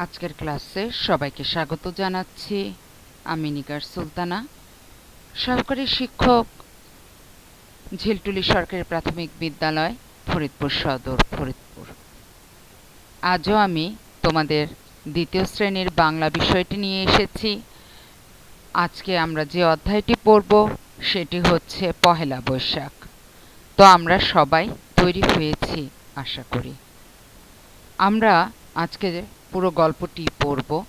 আজকের ক্লাসে সবাইকে স্বাগত জানাচ্ছি। আমি নিগার সুলতানা, সহকারী শিক্ষক, ঝিলটুলি সরকারি প্রাথমিক বিদ্যালয়, ফরিদপুর সদর, ফরিদপুর। আজও আমি তোমাদের দ্বিতীয় শ্রেণীর বাংলা বিষয়টি নিয়ে এসেছি। আজকে আমরা যে অধ্যায়টি পড়ব সেটি হচ্ছে পহেলা বৈশাখ। তো আমরা সবাই তৈরি হয়েছি আশা করি। আমরা আজকে পুরো গল্পটি পড়ব।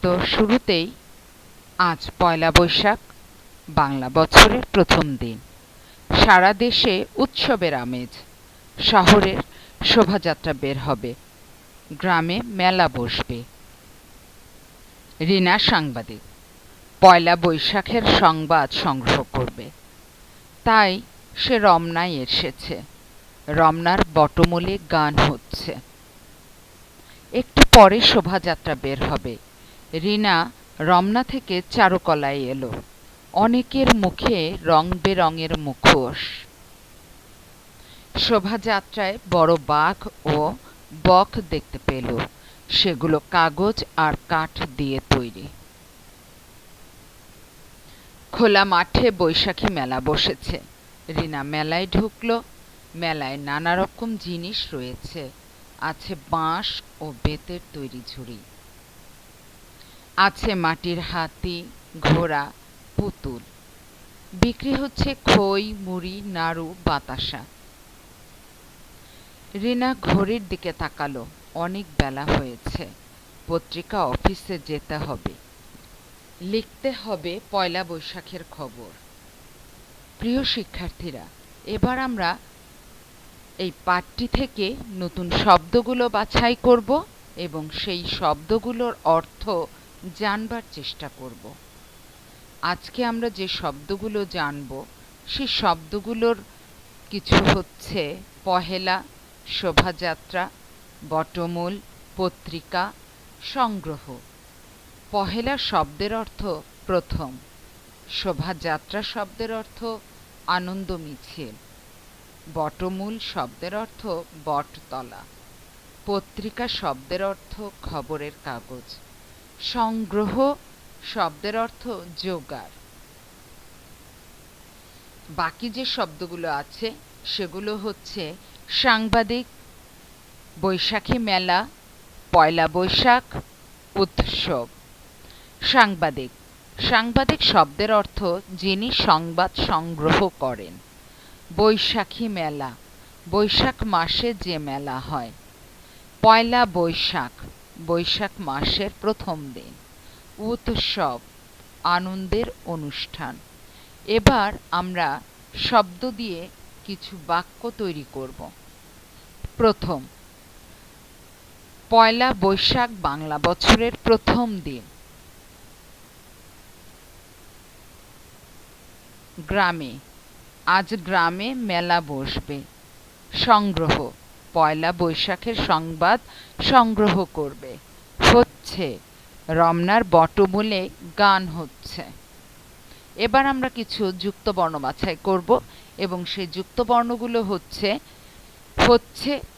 তো শুরুতেই আজ পয়লা বৈশাখ, বাংলা বছরের প্রথম দিন। সারা দেশে উৎসবের আমেজ। শহরের শোভাযাত্রা বের হবে, গ্রামে মেলা বসবে। রিনা সাংবাদিক, পয়লা বৈশাখের সংবাদ সংগ্রহ করবে। তাই সে রমনায় এসেছে। রমনার বটমূলে গান হচ্ছে। একটু পরে শোভাযাত্রা বের হবে। রিনা রমনা থেকে চারুকলায় এলো। অনেকের মুখে রং বেরঙের মুখোশ। শোভাযাত্রায় বড় বাঘ ও বক দেখতে পেল। সেগুলো কাগজ আর কাঠ দিয়ে তৈরি। খোলা মাঠে বৈশাখী মেলা বসেছে। রিনা মেলায় ঢুকলো। মেলায় নানা রকম জিনিস রয়েছে। আছে বাঁশ ও বেতের তৈরি ঝুড়ি। আছে মাটির হাতি, ঘোড়া, পুতুল। বিক্রি হচ্ছে খই, মুড়ি, নাড়ু, বাতাসা। রিনা ঘড়ির দিকে তাকালো। অনেক বেলা হয়েছে। পত্রিকা অফিসে যেতে হবে। লিখতে হবে পয়লা বৈশাখের খবর। প্রিয় শিক্ষার্থীরা, এবার আমরা এই পাঠটি থেকে নতুন শব্দগুলো বাছাই করব এবং সেই শব্দগুলোর অর্থ জানবার চেষ্টা করব। আজকে আমরা যে শব্দগুলো জানব সেই শব্দগুলোর কিছু হচ্ছে পহেলা, শোভাযাত্রা, বটমূল, পত্রিকা, সংগ্রহ। পহেলা শব্দের অর্থ প্রথম। শোভাযাত্রা শব্দের অর্থ আনন্দ মিছিল। বটমূল শব্দের অর্থ বটতলা। পত্রিকা শব্দের অর্থ খবরের কাগজ। সংগ্রহ শব্দের অর্থ জোগাড়। বাকি যে শব্দগুলো আছে সেগুলো হচ্ছে সাংবাদিক, বৈশাখী মেলা, পয়লা বৈশাখ, উৎসব। সাংবাদিক। সাংবাদিক শব্দের অর্থ যিনি সংবাদ সংগ্রহ করেন। বৈশাখী মেলা, বৈশাখ মাসে যে মেলা হয়। পয়লা বৈশাখ, বৈশাখ মাসের প্রথম দিন। উৎসব, আনন্দের অনুষ্ঠান। এবার আমরা শব্দ দিয়ে কিছু বাক্য তৈরি করব। প্রথম, পয়লা বৈশাখ বাংলা বছরের প্রথম দিন। গ্রামে, আজ গ্রামে মেলা বসবে। সংগ্রহ, পয়লা বৈশাখের সংবাদ সংগ্রহ করবে। হচ্ছে, রমনার বটমূলে গান হচ্ছে। এবার আমরা কিছু যুক্ত বর্ণ বাছাই করব এবং সেই যুক্ত বর্ণগুলো হচ্ছে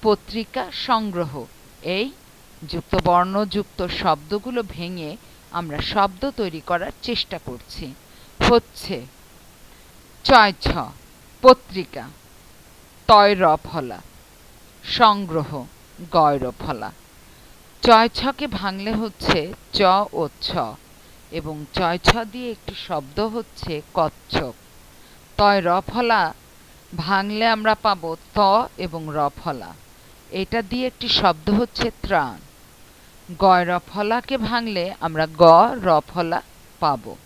পত্রিকা, সংগ্রহ। এই যুক্ত বর্ণযুক্ত শব্দগুলো ভেঙে আমরা শব্দ তৈরি করার চেষ্টা করছি। হচ্ছে চয় ছ, পত্রিকা, তয় র ফলা। সংগ্রহ, গয় র ফলা। চয় ছকে ভাঙলে হচ্ছে চ ও ছ এবং চয় ছ দিয়ে একটি শব্দ হচ্ছে কচ্ছপ। তয় র ফলা ভাঙলে আমরা পাবো ত এবং র ফলা। এটা দিয়ে একটি শব্দ হচ্ছে ত্রাণ। গয় র ফলাকে ভাঙলে আমরা গ র ফলা পাবো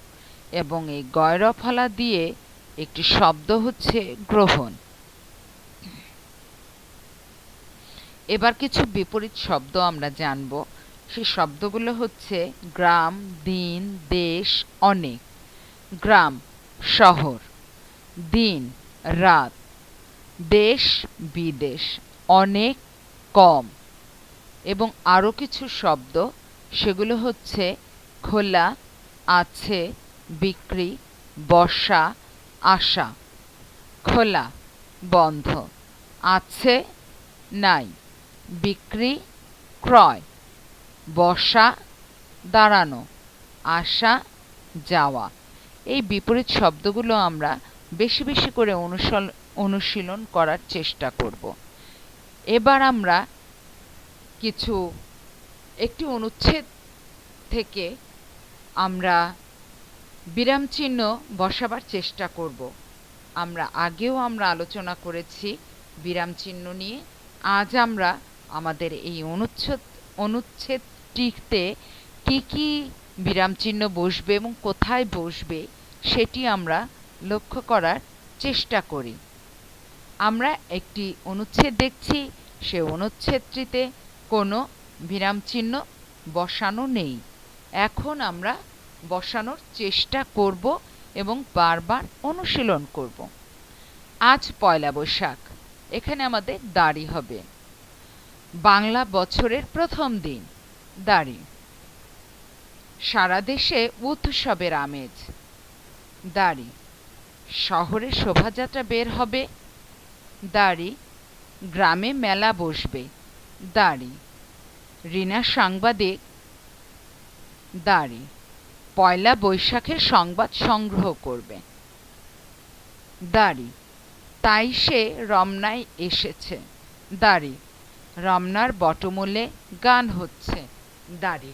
এবং এই গয় র ফলা দিয়ে একটি শব্দ হচ্ছে গ্রহণ। এবার কিছু বিপরীত শব্দ আমরা জানব। সেই শব্দগুলো হচ্ছে গ্রাম, দিন, দেশ, অনেক। গ্রাম, শহর। দিন, রাত। দেশ, বিদেশ। অনেক, কম। এবং আরও কিছু শব্দ, সেগুলো হচ্ছে খোলা, আছে, বিক্রি, বসা, আশা। খোলা, বন্ধ। আছে, নাই। বিক্রি, ক্রয়। বসা, দাঁড়ানো, আসা, যাওয়া। এই বিপরীত শব্দগুলো আমরা বেশি বেশি করে অনুশীলন করার চেষ্টা করব। এবার আমরা একটি অনুচ্ছেদ থেকে আমরা বিরাম চিহ্ন বসাবার চেষ্টা করব। আগেও আমরা আলোচনা করেছি বিরাম চিহ্ন নিয়ে। আজ আমরা আমাদের এই অনুচ্ছেদটিতে কি কি বিরাম চিহ্ন বসবে এবং কোথায় বসবে সেটি আমরা লক্ষ্য করার চেষ্টা করি। আমরা একটি অনুচ্ছেদ দেখছি, সে অনুচ্ছেদটিতে কোনো বিরাম চিহ্ন বসানো নেই। এখন আমরা বসানোর চেষ্টা করব এবং বারবার অনুশীলন করব। আজ পয়লা বৈশাখ, এখানে আমাদের দাড়ি হবে। বাংলা বছরের প্রথম দিন, দাড়ি। সারা দেশে উৎসবের আমেজ, দাড়ি। শহরে শোভাযাত্রা বের হবে, দাড়ি। গ্রামে মেলা বসবে, দাড়ি। রিনা সাংবাদিক, দাড়ি। পয়লা বৈশাখের সংবাদ সংগ্রহ করবে, দাড়ি। তাই সে রমনায় এসেছে, দাড়ি। রমনার বটমূলে গান হচ্ছে, দাড়ি।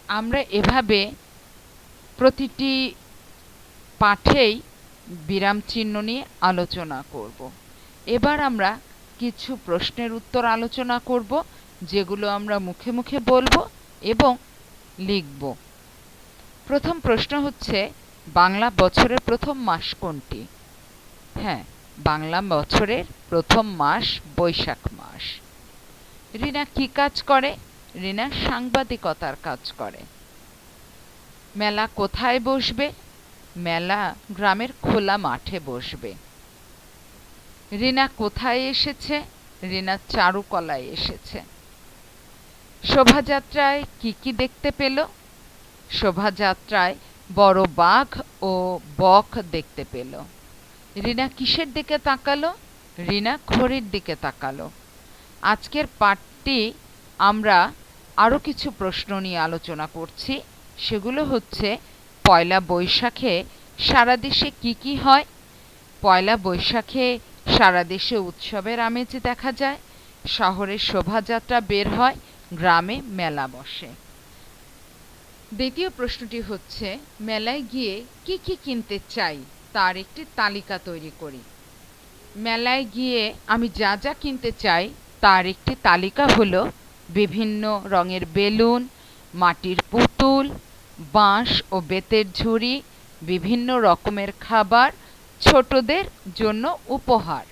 আমরা এভাবে প্রতিটি পাঠেই বিরাম চিহ্ন নিয়ে আলোচনা করব। এবার আমরা কিছু প্রশ্নের উত্তর আলোচনা করব, যেগুলো আমরা মুখে মুখে বলবো এবং লিখব। প্রথম প্রশ্ন হচ্ছে, বাংলা বছরের প্রথম মাস কোনটি? হ্যাঁ, বাংলা বছরের প্রথম মাস বৈশাখ মাস। রিনা কি কাজ করে? রিনা সাংবাদিকতার কাজ করে। মেলা কোথায় বসবে? মেলা গ্রামের খোলা মাঠে বসবে। রিনা কোথায় এসেছে? রিনা চারুকলায় এসেছে। শোভাযাত্রায় কি কি দেখতে পেল? শোভাযাত্রায় বড় বাঘ ও বক দেখতে পেল। রিনা কিসের দিকে তাকালো? রিনা ঘড়ির দিকে তাকালো। আজকের পাঠটি আমরা আরও কিছু প্রশ্ন নিয়ে আলোচনা করছি। সেগুলো হচ্ছে, পয়লা বৈশাখে সারা দেশে কি কি হয়? পয়লা বৈশাখে সারা দেশে উৎসবের আমেজ দেখা যায়। শহরে শোভাযাত্রা বের হয়, গ্রামে মেলা বসে। দ্বিতীয় প্রশ্নটি হচ্ছে, মেলায় গিয়ে কি কি কিনতে চাই তার একটি তালিকা তৈরি করি। মেলায় গিয়ে আমি যা যা কিনতে চাই তার একটি তালিকা হলো বিভিন্ন রঙের বেলুন, মাটির পুতুল, বাঁশ ও বেতের ঝুড়ি, বিভিন্ন রকমের খাবার, ছোটদের জন্য উপহার।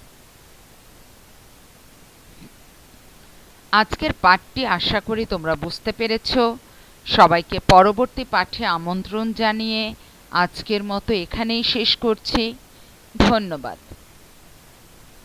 আজকের পাঠটি আশা করি তোমরা বুঝতে পেরেছ। সবাইকে পরবর্তী পাঠে আমন্ত্রণ জানিয়ে আজকের মতো এখানেই শেষ করছি। ধন্যবাদ।